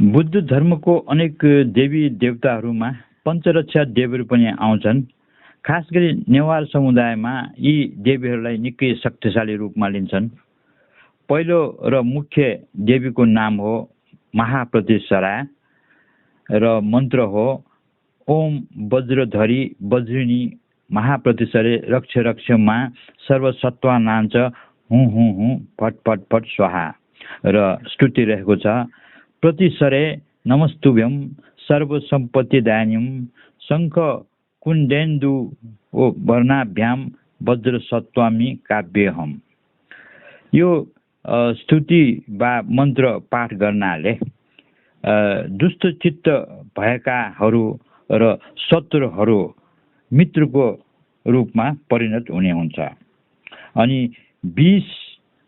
बुद्ध धर्मको अनेक देवी देवताहरूमा पञ्चरक्षा देवीहरू पनि आउँछन्। खास गरी नेवार समुदायमा यी देवीहरूलाई निकै शक्तिशाली रूपमा लिन्छन्। पहिलो र मुख्य देवीको नाम हो महाप्रतिसरा र मन्त्र हो ओम वज्रधरी वज्रिणी महाप्रतिसरे रक्ष रक्षमा सर्वसत्वा नान्छ हुँ हुँ हुँ फट फट फट स्वाहा र स्तुति रहेको छ प्रतिसरे नमस्तुभ्यम सर्वसम्पत्तिदायिनीं शङ्ख कुण्डेन्दु वर्णाभ्याम वज्रसत्वामी काव्यहम। यो स्तुति वा मन्त्र पाठ गर्नाले दुष्टचित्त भएकाहरू र शत्रुहरू मित्रको रूपमा परिणत हुने हुन्छ। अनि विष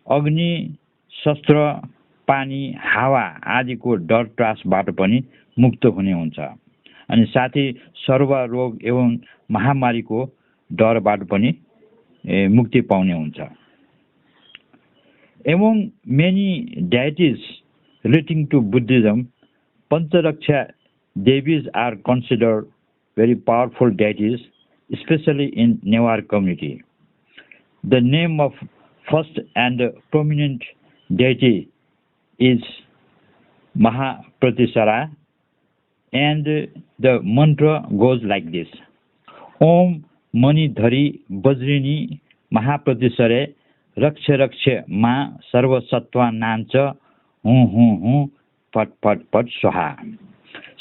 अग्नि शस्त्र पानी हावा आदिको डर त्रासबाट पनि मुक्त हुने हुन्छ। अनि साथै सर्वरोग एवं महामारीको डरबाट पनि मुक्ति पाउने हुन्छ। Among many deities relating to Buddhism, Pancharaksa Devis are considered very powerful deities, especially in Newar community. The name of first and prominent deity is Mahapratisara, and the mantra goes like this: Om Mani Dhari Vajrini Mahapratisare Raksha Raksha Ma Sarva Sattva Nancha Hu Hu Hu Pat Pat Pat Swaha.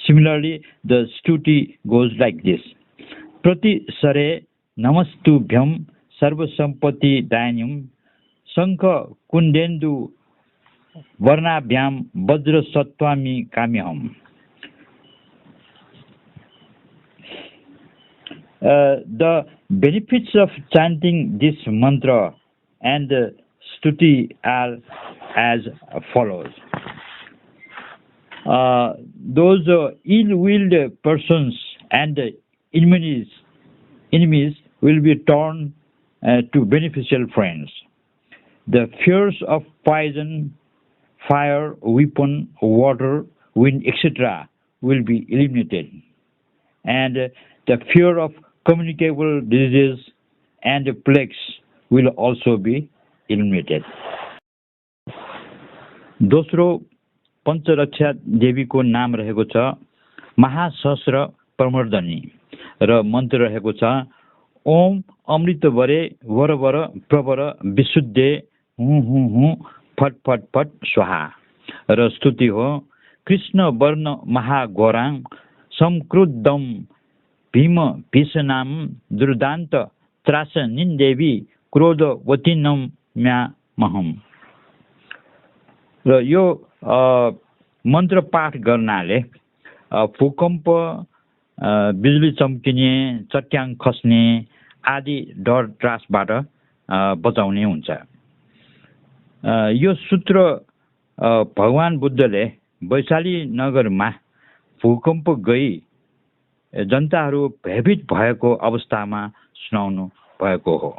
Similarly, the stuti goes like this: Prati Sare Namastubhyam Sarva Sampati Dainyam Sankha Kundendu Varnabhyam Vajra Sattvami Kamyam. The benefits of chanting this mantra and stuti are as follows. Those ill-willed persons and enemies will be turned to beneficial friends. The fears of poison, fire, weapon, water, wind, etc. will be eliminated, and the fear of communicable diseases and plagues will also be eliminated. दोस्रो पञ्चरक्षा देवीको नाम रहेको छ महासहस्र प्रमर्दनी र मन्त्र रहेको छ ओम अमृत वरे वर वर प्रवर विशुद्धे हु हु हु फट फट फट स्वाहा र स्तुति हो कृष्ण वर्ण महाघोरां समक्रुद्धम भीम भीषणाम दुर्दान्त त्रास निन्देवी क्रोधवतीनम म्यामहम। र यो मन्त्र पाठ गर्नाले भूकम्प बिजुली चम्किने चट्याङ खस्ने आदि डर त्रासबाट बचाउने हुन्छ। यो सूत्र भगवान बुद्धले वैशाली नगरमा भूकम्प गई जनताहरू भयभीत भएको अवस्थामा सुनाउनु भएको हो।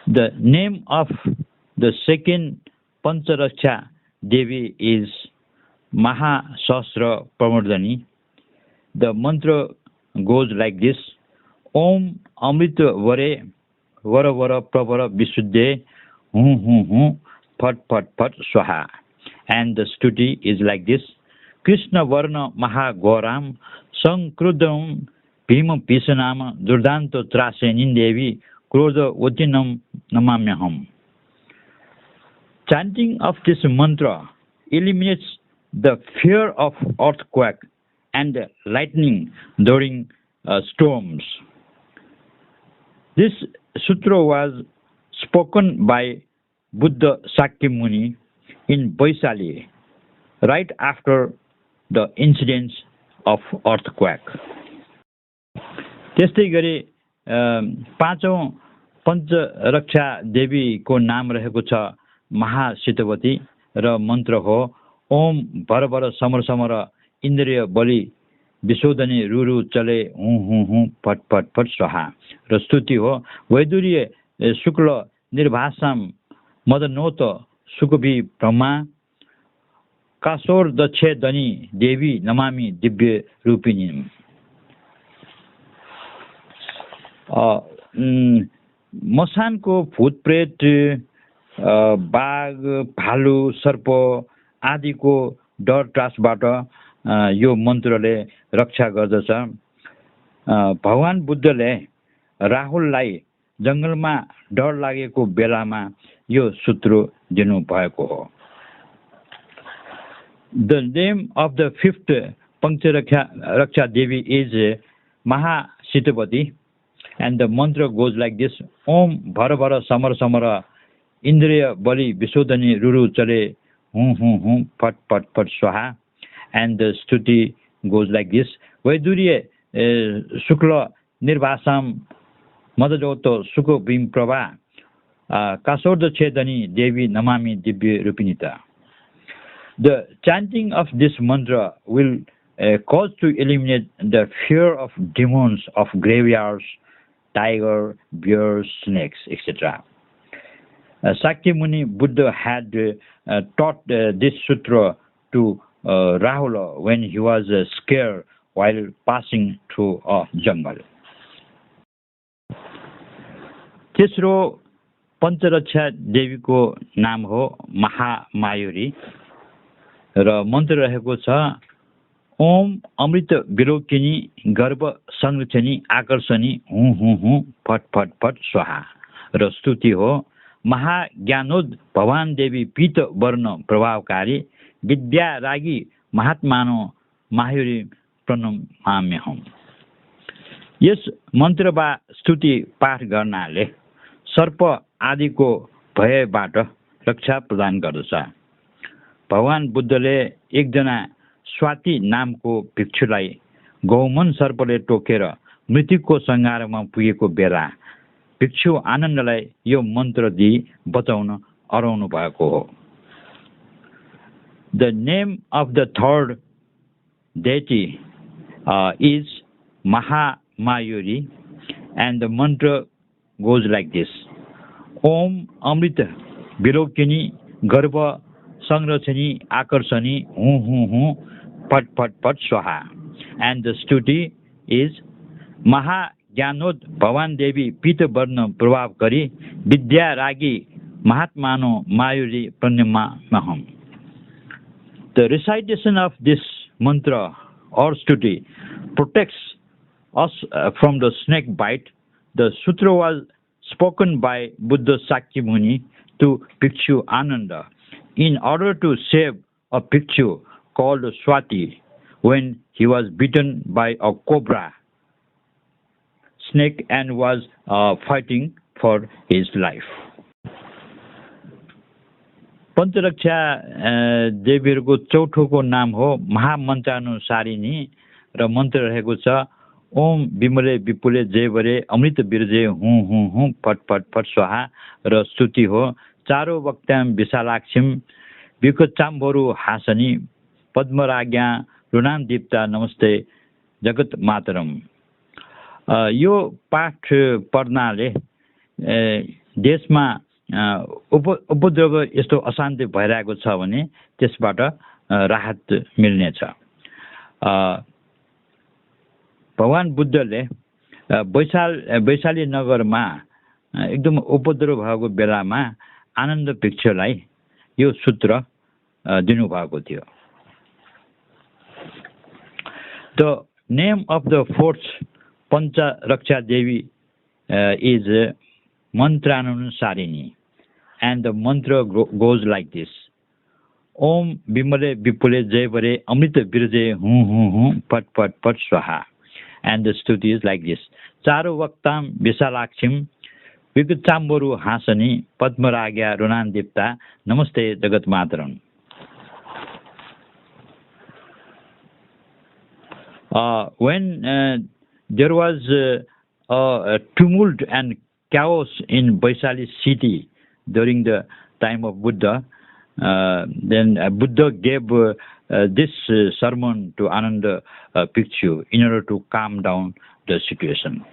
The name of the second Pancharaksha Devi is Mahasahasra Pramardani. The mantra goes like this: Om Amrita Vare Vara Vara Pravara Visuddhe Hu Hu Hu Phat Phat Phat Swaha. And the stuti is like this: Krishna Varna Mahaghoram Sankruddam Bhima Pisanam Durdanto Trase Nindevi Krodha Vatinam Namamyaham. Chanting of this mantra eliminates the fear of earthquake and lightning during storms. This sutra was spoken by Buddha Shakyamuni in Vaishali right after the incidents of earthquake. त्यस्तै गरी पाँचौं पञ्चरक्षा देवीको नाम रहेको छ महासितवती र मन्त्र हो ओम भर भर समर समर इन्द्रिय बलि विशोधनी रुरु चले हुँ हुँ हुँ फट फट फट स्वाहा र स्तुति हो वैदुर्य शुक्ल निर्भासाम मदनोत सुकवि ब्रह्मा कासोर दक्ष दनी देवी नमामि दिव्य रूपिणी मसानको भूत प्रेत बाघ भालु सर्प आदिको डर त्रासबाट यो मन्त्रले रक्षा गर्दछ भगवान बुद्धले राहुललाई जङ्गलमा डर लागेको बेलामा यो सूत्र दिनुभएको हो The name of the fifth Pancharaksa Devi is Mahasitapati and the mantra goes like this Om Bhara Bhara Samar Samara Indriya Bali Visodhani Ruru Chale Hum Pat Pat Pat Swaha and the stuti goes like this Vaidurya Shukla Nirvasam Madajoto Sukho Bhim Prabha Kasodha Chedani Devi Namami Dibya Rupinita. The chanting of this mantra will cause to eliminate the fear of demons of graveyards, tiger, bears, snakes, etc. Sakya Muni Buddha had taught this sutra to Rahula when he was scared while passing through a jungle. तेस्रो पञ्चरक्षा देवीको नाम हो महामायुरी र मन्त्र रहेको छ ओम अमृत विलोकिनी गर्भ संरक्षणी आकर्षणी हु फट फट फट स्वाहा र स्तुति हो महाज्ञानोद भवान देवी पीत वर्ण प्रभावकारी विद्या रागी महात्मानो मायुरी प्रणमाम्यहम् यस मन्त्र वा स्तुति पाठ गर्नाले सर्प आदिको भयबाट रक्षा प्रदान गर्दछ भगवान बुद्धले एकजना स्वाति नामको भिक्षुलाई गौमन सर्पले टोकेर मृत्युको संहारमा पुगेको बेला भिक्षु आनन्दलाई यो मन्त्र दिई बचाउन अराउनु भएको हो the name of the third deity is Mahamayuri and the mantra goes like this Om Amrita Vilokini Garva Sangrachani Akarshani Hu Pat Pat Pat Swaha and the stuti is Maha Jnanod Bhavan Devi Pita Varna Prabhav Kari Vidya Ragi Mahatmano Mayuri Pranama Maham. The recitation of this mantra or stuti protects us from the snake bite. The sutra was spoken by Buddha Sakya Muni to Bhikshu Ananda in order to save a Bhikshu called Swati when he was bitten by a cobra snake and was fighting for his life. पञ्चरक्षा देवीहरूको चौथोको नाम हो महामन्त्रानुसारिणी र मन्त्र रहेको छ ओम विमले विपुले जयवरे अमृत बिरजे हु फट फट फट स्वाहा र स्तुति हो चारो वक्ताम विशालाक्षिम विकचाम्बरु हासनी पद्मराज्ञा रुणाम दीप्ता नमस्ते जगत मातरम यो पाठ पढ्नाले देशमा उपद्रव यस्तो अशान्ति भइरहेको छ भने त्यसबाट राहत मिल्नेछ भगवान बुद्धले वैशाली नगरमा एकदम उपद्रव भएको बेलामा आनन्द भिक्षुलाई यो सूत्र दिनुभएको थियो the name of the fourth Pancharaksha Devi is Mantranusarini and the mantra goes like this Om Bimale Vipule Jayvare Amrita Birje Hu Pat Pat Pat Swaha and the stuti is like this Charu Vaktam Visalakshim Vikachambaru Hasani Padmaragya Runandipta Namaste Jagat Mataram When there was a tumult and chaos in Vaishali city during the time of Buddha, then Buddha gave this sermon to Ananda Bhikshu in order to calm down the situation.